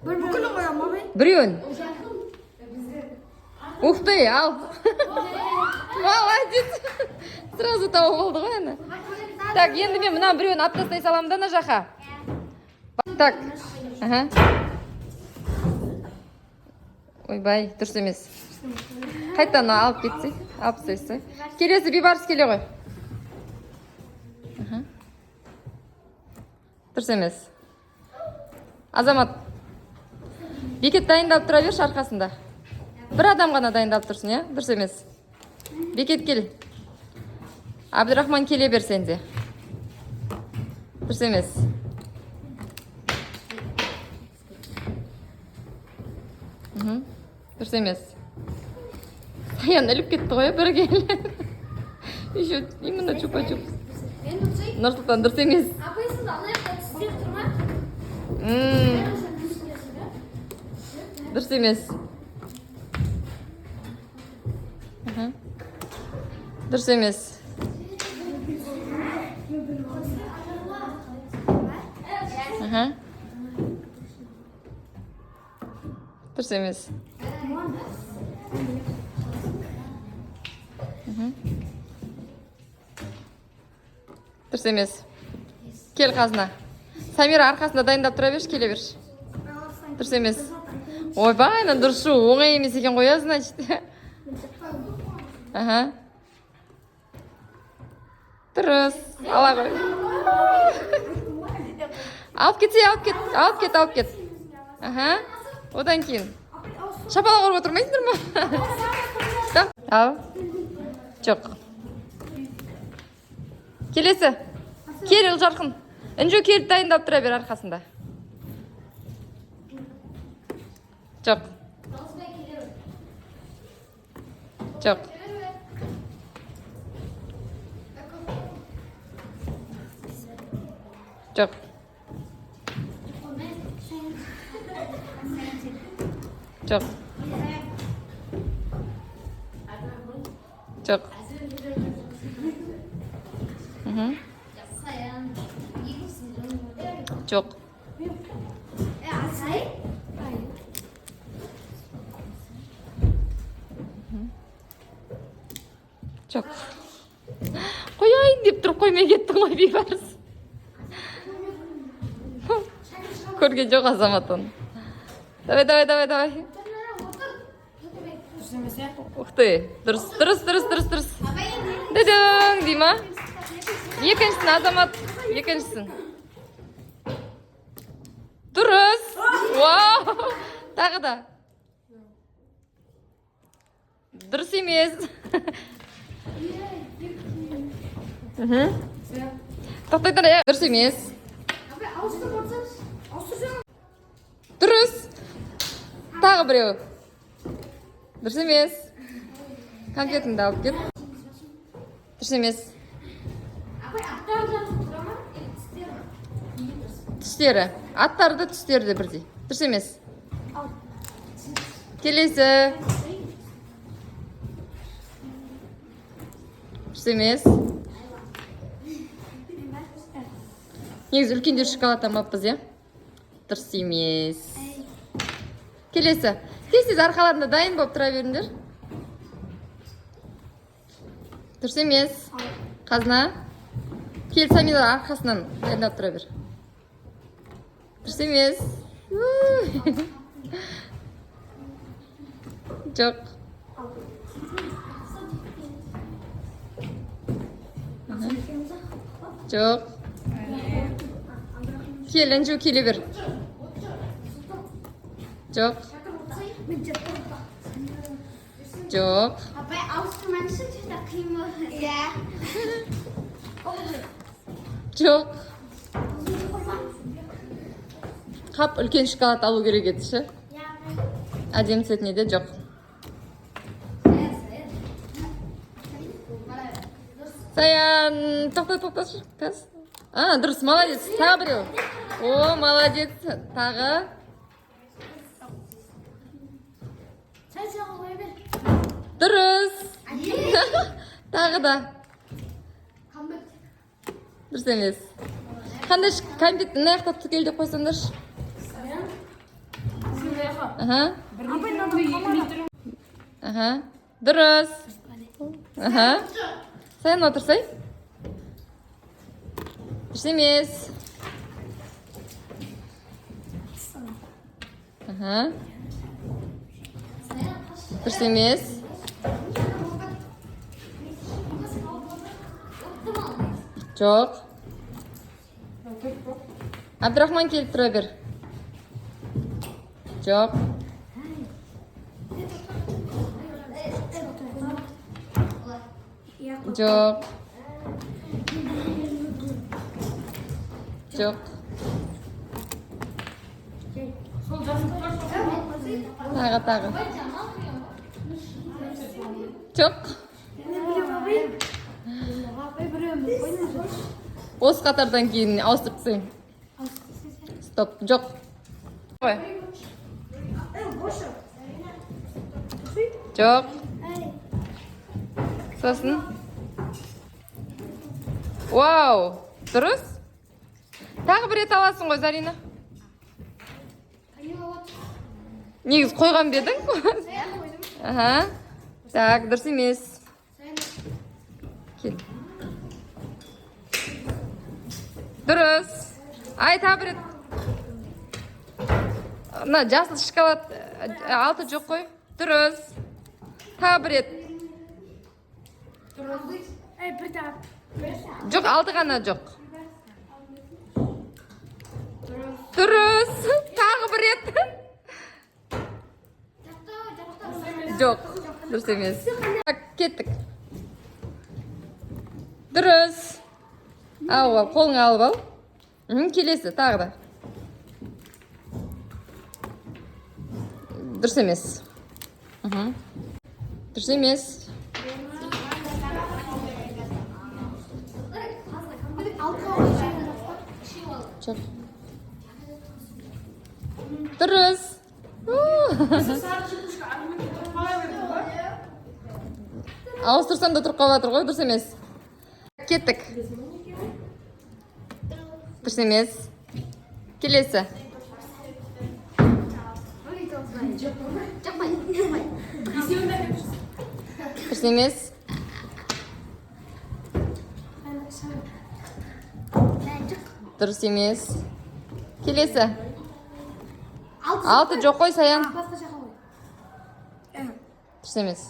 бүкілін қоямын ма мен? Біреуін. Ух ты, ал. Молодец. Сразу тауып алды ғой әні. Так, енді мен мұнан біреуін алып тастай саламын да мына жаққа. Так. Аха. Ойбай, дұрыс емес. Қайтадан алып кетсей, алып тастайсың. Келесі бейбарыс келе ғой. Дұрыс емес. Азамат. Бекет дайындалып тұра берші арқасында. Бір адам ғана дайындалып тұрсын, иә? Дұрыс емес. Бекет кел. Абдырахман келе бер сенде. Дұрыс емес. Дұрыс емес. Саян іліп кетті ғой, бір кел. Еще именно чупа-чуп. Нұрсұлтан, дұрыс емес. Апайсыз алаяқта тістер тұрма? Дұрыс емес. Дұрыс емес. Дұрыс емес. Дұрыс емес. Кел қазына. Самира арқасында дайындап тұра берші, келе берші. Дұрыс емес. Ойбай, дұрыс шу, оңай емес екен қоя, значит. Дұрыс. Ала қой. Алып кетсе, алып кет. Одан кейін. Шапалақ ұрып отырмайсыңдар ма? Ал. Жоқ. Келесі. Кел, Ұлжарқын. Інжу келіп дайындап тұра бер арқасында. Жоқ. Жоқ. Жоқ. Жоқ. Жоқ. Жоқ. Жоқ. Қояйын деп тұрып қоймай кеттің ғой бейбарыс. Көрген жоқ Азамат оны. Давай. Ух ты. Дұрыс. Дөдөң, дей ма? Екіншісін, Азамат. Екіншісін. Дұрыс. Вау. Тағы да. Дұрыс емес. Тоқтай тұр, дұрыс емес. Дұрыс. Тағы біреу. Дұрыс емес. Конфетіңді алып кет. Дұрыс емес. Түстері. Аттарды түстерді бірдей. Дұрыс емес. Келесі. Дұрыс емес. Негізі үлкендер шоколад алмаппыз, е? Дұрыс емес. Келесі. Тез арқаларында дайын болып тұра беріңдер. Дұрыс емес. Қазына. Кел, Самира арқасынан дайындап тұра бер. Дұрыс емес. Жоқ. Жоқ. Кел, Інжу, келе бер. Жоқ. Жоқ. Апай, ауыстырмаңызшы, жүзді қимы. Жоқ. Қап, үлкен шоколад алу керек еді ше. Әдемі цветіне де жоқ. Саян, тоқта. Дұрыс, молодец. Тағы біреу. О, молодец. Тағы. Дұрыс. Тағы да. Дұрыс емес. Қандай кәмпетті аяқтап түгел деп қойсаңдаршы. Аха. Аха. Дұрыс. Аха. Саян отырсай. Дұрыс емес. Аха. Дұрыс емес. Жоқ. Абдрахман келіп тұра бер. Жоқ. Жоқ. Жоқ. Тағы. Жоқ. Осы қатардан кейін ауыстырып тастайын. Стоп. Жоқ. Жоқ. Сосын. Вау. Дұрыс. Тағы бір рет аласың ғой, Зарина. Негіз қойған бедің? Аха. Так, дұрыс емес. Кел. Дұрыс. Ай, тағы бір рет. Мына жасыл шоколад алты жоқ қой. Дұрыс. Тағы бір рет. Жоқ, алты ғана жоқ. Дұрыс. Тағы бір рет. Жоқ, дұрыс емес. Кеттік. Дұрыс. Ал, қолыңа алып ал. Келесі, тағы да. Дұрыс емес. Дұрыс емес. Жоқ. Дұрыс. Ауыстырсам да тұрып қалып ғой, дұрыс емес. Кеттік. Дұрыс емес. Келесі. Дұрыс емес. Дұрыс емес. Келесі. Алты жоқ қой, Саян. Дұрыс емес.